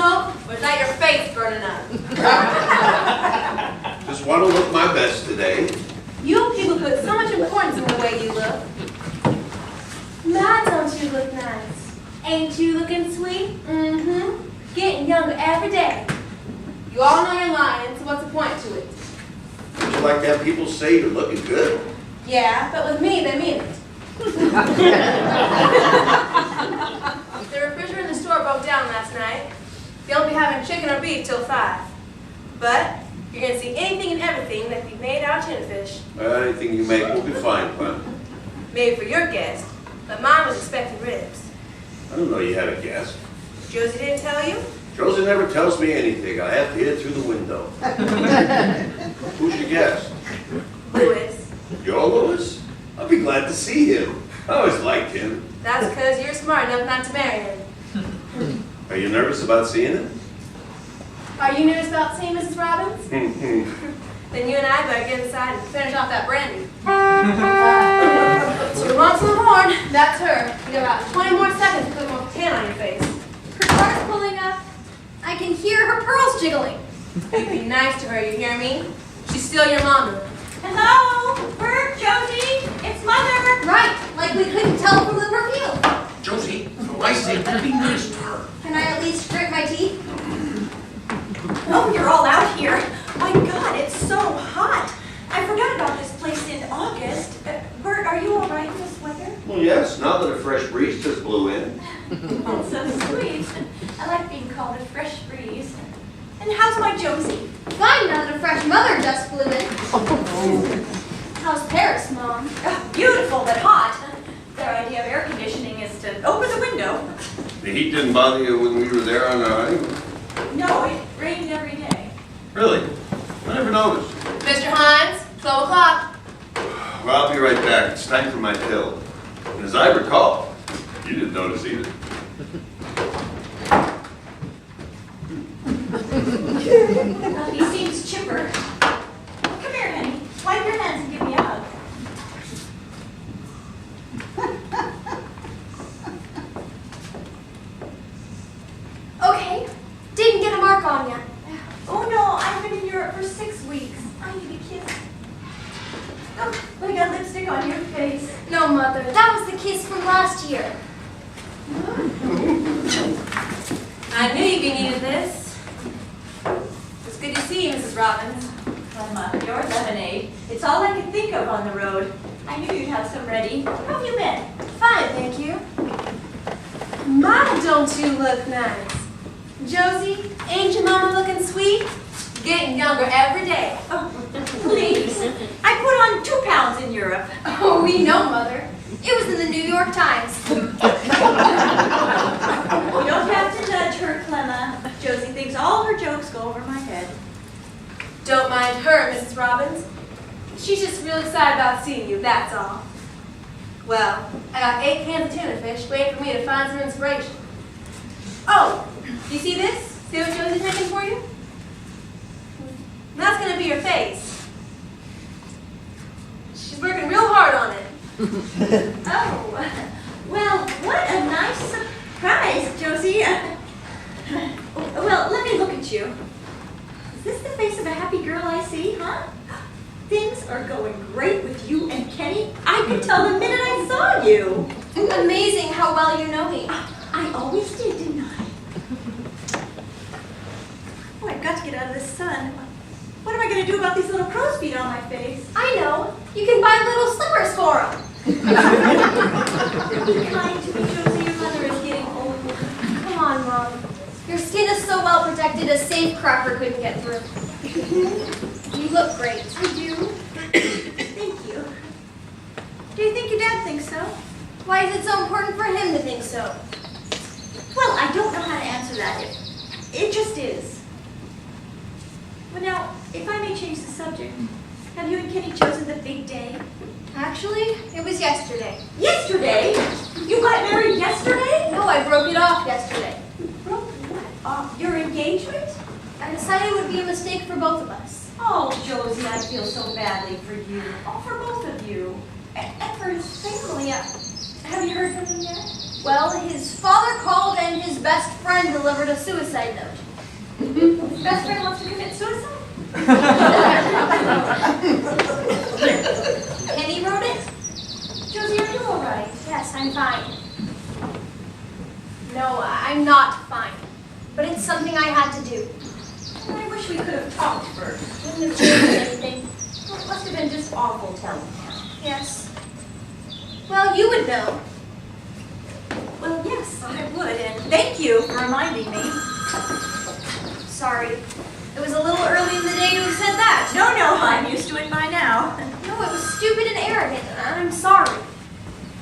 smoke, or is that your face burning up? Just want to look my best today. You people put so much importance in the way you look. My, don't you look nice? Ain't you looking sweet? Mm-hmm. Getting younger every day. You all know you're lying, so what's the point to it? Would you like to have people say you're looking good? Yeah, but with me, they mean it. The refrigerator in the store broke down last night. They won't be having chicken or beef till 5. But you're going to see anything and everything that we've made out of tuna fish. Anything you make will be fine, Clem. Maybe for your guest, but mine was expecting ribs. I don't know you had a guest. Josie didn't tell you? Josie never tells me anything. I have to hear it through the window. Who's your guest? Louis. Your Louis? I'll be glad to see him. I always liked him. That's because you're smart enough not to marry him. Are you nervous about seeing him? Are you nervous about seeing Mrs. Robbins? Hmm. Then you and I better get inside and finish off that brandy. Two months on the horn, that's her. You got about 20 more seconds to put more tan on your face. Her car's pulling up. I can hear her pearls jiggling. You be nice to her, you hear me? She's still your mama. Hello? Bert, Josie? It's Mother. Right, like we couldn't tell from the perfume. Josie, I say be nice to her. Can I at least grit my teeth? Oh, you're all out here. My God, it's so hot. I forgot about this place in August. Bert, are you all right in this weather? Well, yes, now that a fresh breeze just blew in. That's so sweet. I like being called a fresh breeze. And how's my Josie? Fine now that a fresh mother just flew in. How's Paris, Mom? Oh, beautiful, but hot. Their idea of air conditioning is to open the window. The heat didn't bother you when we were there on our honeymoon? No, it rained every day. Really? I never noticed. Mr. Hines, 12 o'clock. Well, I'll be right back. It's time for my pill. And as I recall, you didn't notice either. He seems chipper. Come here, honey. Wipe your hands and give me a hug. Okay. Didn't get a mark on ya. Oh no, I've been in Europe for 6 weeks. I need a kiss. Oh, I got lipstick on your face. No, Mother. That was the kiss from last year. I knew you'd be needed this. It's good to see you, Mrs. Robbins. Emma, your lemonade. It's all I could think of on the road. I knew you'd have some ready. How have you been? Fine, thank you. My, don't you look nice? Josie, ain't your mama looking sweet? Getting younger every day. Oh, please. I put on 2 pounds in Europe. Oh, we know, Mother. It was in the New York Times. You don't have to nudge her, Clemma. Josie thinks all her jokes go over my head. Don't mind her, Mrs. Robbins. She's just real excited about seeing you, that's all. Well, I got 8 cans of tuna fish waiting for me to find some inspiration. Oh, do you see this? See what Josie's making for you? That's going to be your face. She's working real hard on it. Oh, well, what a nice surprise, Josie. Well, let me look at you. Is this the face of a happy girl I see, huh? Things are going great with you and Kenny. I could tell the minute I saw you. Amazing how well you know me. I always did, didn't I? Oh, I've got to get out of this sun. What am I going to do about these little crow's feet on my face? I know. You can buy little slippers for them. Be kind to me, Josie. Your mother is getting old. Come on, Mom. Your skin is so well protected a safecracker couldn't get through. You look great. I do. Thank you. Do you think your dad thinks so? Why is it so important for him to think so? Well, I don't know how to answer that. It just is. Well, now, if I may change the subject, have you and Kenny chosen the big day? Actually, it was yesterday. Yesterday? You got married yesterday? No, I broke it off yesterday. You broke what off? Your engagement? I decided it would be a mistake for both of us. Oh, Josie, I feel so badly for you. Oh, for both of you. And for his family. Have you heard from him yet? Well, his father called and his best friend delivered a suicide note. His best friend wants to commit suicide? Penny wrote it? Josie, are you all right? Yes, I'm fine. No, I'm not fine. But it's something I had to do. I wish we could have talked first. Wouldn't have changed anything. Well, it must have been just awful telling him. Yes. Well, you would know. Well, yes, I would, and thank you for reminding me. Sorry. It was a little early in the day to have said that. No, I'm used to it by now. No, it was stupid and arrogant, and I'm sorry.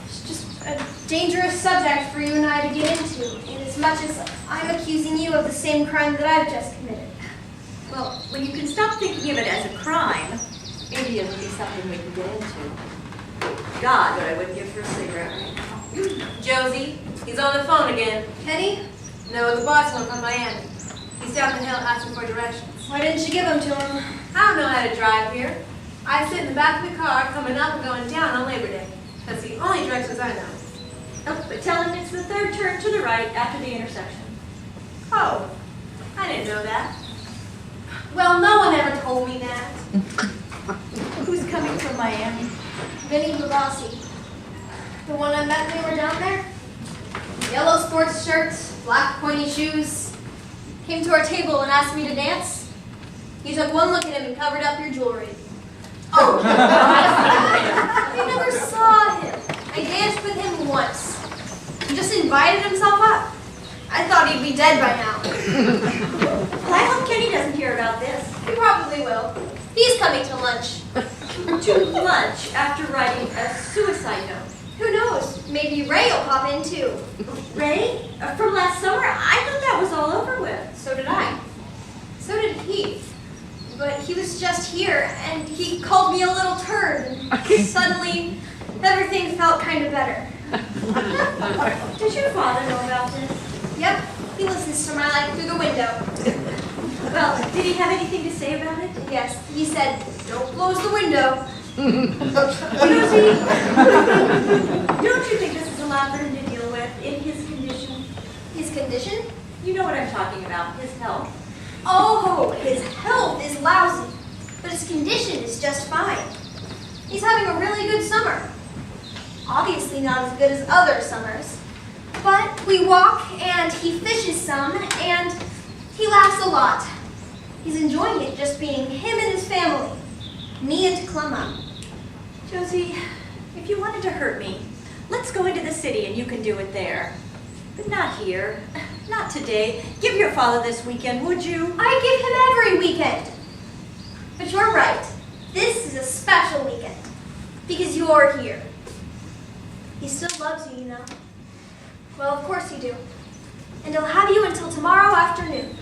It's just a dangerous subject for you and I to get into, inasmuch as I'm accusing you of the same crime that I've just committed. Well, when you can stop thinking of it as a crime, maybe it'll be something we can get into. God, but I wouldn't give for a cigarette right now. Josie, he's on the phone again. Penny, No, the boss one from Miami. He's down the hill asking for directions. why didn't you give them to him? I don't know how to drive here. I sit in the back of the car coming up and going down on Labor Day. That's the only directions I know. Oh, but tell him it's the third turn to the right after the intersection. Oh, I didn't know that. Well, no one ever told me that. Who's coming from Miami? Vinny Babasi. The one I met when we were down there? Yellow sports shirts, black pointy shoes. Came to our table and asked me to dance. You took one look at him and covered up your jewelry. Oh, I never saw him. I danced with him once. He just invited himself up. I thought he'd be dead by now. Well, I hope Kenny doesn't hear about this. He probably will. He's coming to lunch. To lunch after writing a suicide note. Who knows? Maybe Ray will pop in too. Ray? From last summer? I thought that was all over with. So did I. So did he. But he was just here, and he called me a little turd, and suddenly everything felt kind of better. Does your father know about this? Yep, he listens to my life through the window. Well, did he have anything to say about it? Yes, he said, don't close the window. Josie, don't you think this is a lot for him to deal with in his condition? His condition? You know what I'm talking about, his health. Oh, his health is lousy, but his condition is just fine. He's having a really good summer. Obviously not as good as other summers. But we walk, and he fishes some, and he laughs a lot. He's enjoying it just being him and his family. Me and Clemma. Josie, if you wanted to hurt me, let's go into the city and you can do it there. But not here. Not today. Give your father this weekend, would you? I give him every weekend. But you're right. This is a special weekend. Because you're here. He still loves you, you know. Well, of course you do. And he'll have you until tomorrow afternoon.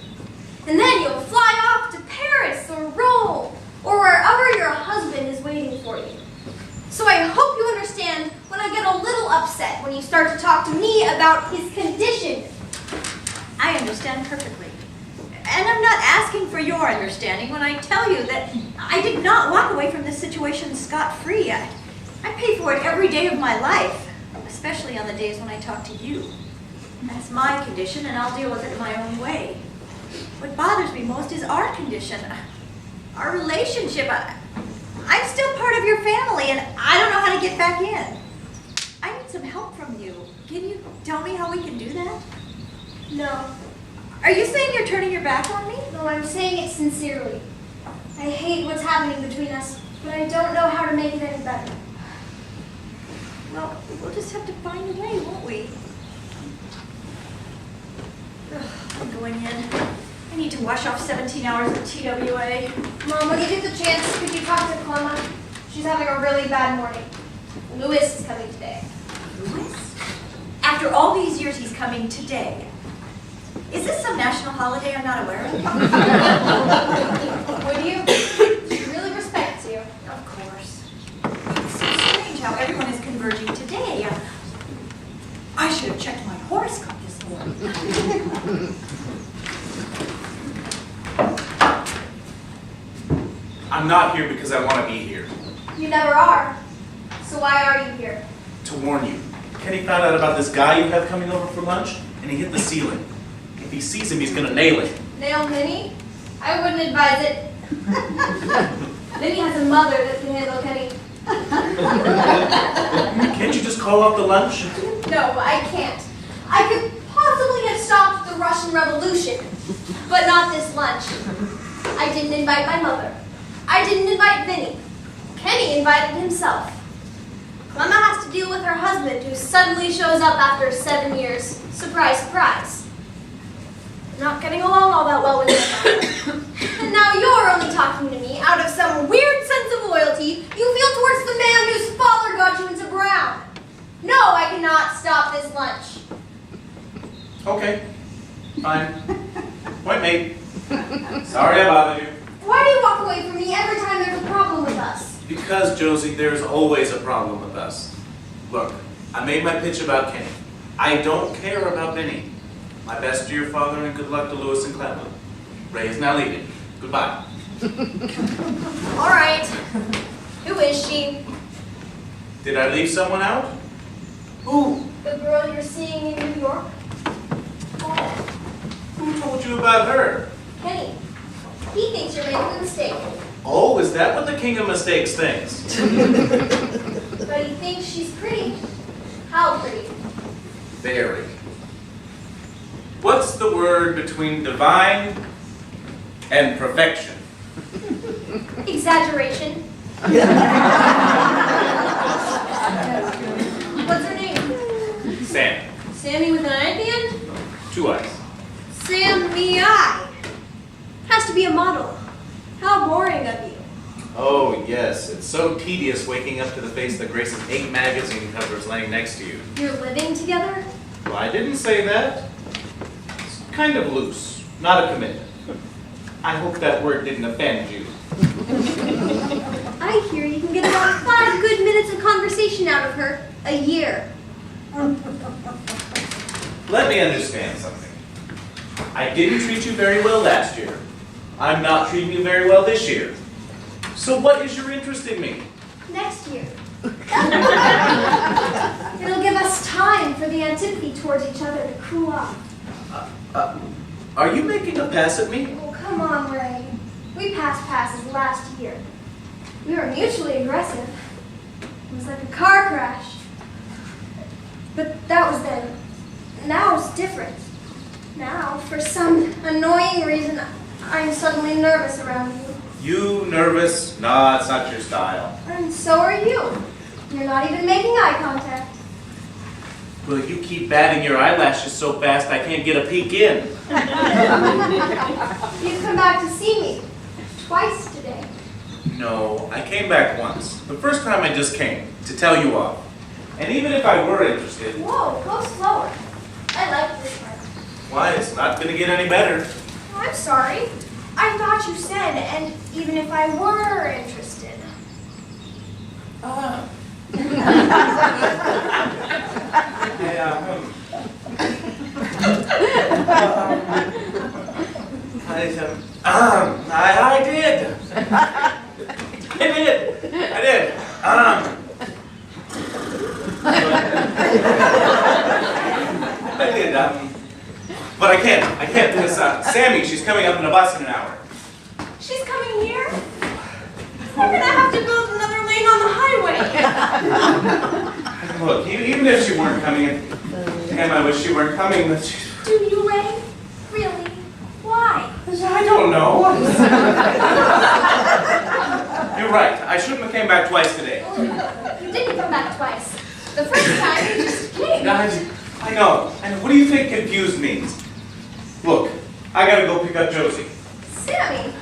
And then you'll fly off to Paris or Rome or wherever your husband is waiting for you. So I hope you understand when I get a little upset when you start to talk to me about his condition. I understand perfectly. And I'm not asking for your understanding when I tell you that I did not walk away from this situation scot-free. I pay for it every day of my life, especially on the days when I talk to you. That's my condition, and I'll deal with it my own way. What bothers me most is our condition, our relationship. I'm still part of your family, and I don't know how to get back in. I need some help from you. Can you tell me how we can do that? No. Are you saying you're turning your back on me? No, I'm saying it sincerely. I hate what's happening between us, but I don't know how to make it any better. Well, we'll just have to find a way, won't we? Ugh, I'm going in. I need to wash off 17 hours of TWA. Mom, when you get the chance, could you talk to Clemma? She's having a really bad morning. Louis is coming today. Louis? After all these years, he's coming today. Is this some national holiday I'm not aware of? Would you? She really respects you. Of course. It's so strange how everyone is converging today. I should have checked my horoscope this morning. I'm not here because I want to be here. You never are. So why are you here? To warn you, Kenny found out about this guy you have coming over for lunch, and he hit the ceiling. If he sees him, he's gonna nail it. Nail Minnie? I wouldn't advise it. Minnie has a mother that can handle Kenny. Can't you just call off the lunch? No, I can't. I could possibly have stopped the Russian Revolution, but not this lunch. I didn't invite my mother. I didn't invite Vinny. Kenny invited himself. Clemma has to deal with her husband who suddenly shows up after 7 years. Surprise, surprise. Not getting along all that well with him. And now you're only talking to me out of some weird sense of loyalty you feel towards the man whose father got you into Brown. No, I cannot stop this lunch. Okay, fine. Point made. Sorry I bothered you. Why do you walk away from me every time there's a problem with us? Because, Josie, there's always a problem with us. Look, I made my pitch about Kenny. I don't care about Vinny. My best to your father and good luck to Lewis and Clemma. Ray is now leaving. Goodbye. All right. Who is she? Did I leave someone out? Who? The girl you're seeing in New York? Oh, who told you about her? Kenny. He thinks you're making a mistake. Oh, is that what the king of mistakes thinks? But he thinks she's pretty. How pretty? Very. What's the word between divine and perfection? Exaggeration. What's her name? Sam. Sammy with an I at the end? 2 eyes. Sammy I. Has to be a model. How boring of you. Oh, yes. It's so tedious waking up to the face that graces 8 magazine covers laying next to you. You're living together? Well, I didn't say that. It's kind of loose, not a commitment. I hope that word didn't offend you. I hear you can get about 5 good minutes of conversation out of her a year. Let me understand something. I didn't treat you very well last year. I'm not treating you very well this year. So what is your interest in me? Next year. It'll give us time for the antipathy towards each other to cool off. Are you making a pass at me? Oh, come on, Ray. We passed passes last year. We were mutually aggressive. It was like a car crash. But that was then. Now it's different. Now, for some annoying reason, I'm suddenly nervous around you. You nervous? Nah, it's not your style. And so are you. You're not even making eye contact. Well, you keep batting your eyelashes so fast I can't get a peek in. You've come back to see me. Twice today. No, I came back once. The first time I just came, to tell you off. And even if I were interested, Whoa, go slower. I like this part. why, it's not gonna get any better. I'm sorry. I thought you said, and even if I were interested. I did. I did. I did, but I can't do this. Sammy, she's coming up in a bus in an hour. She's coming here? We're gonna have to build another lane on the highway. Look, even if she weren't coming, damn, I wish she weren't coming, but she, Do you, Ray? Really? Why? I don't know. You're right. I shouldn't have came back twice today. You didn't come back twice. The first time you just came. I know. And what do you think confused means? Look, I gotta go pick up Josie. Sammy.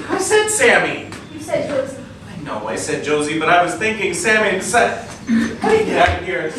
I said Sammy. You said Josie. I know I said Josie, but I was thinking Sammy and said, how do you get out of here?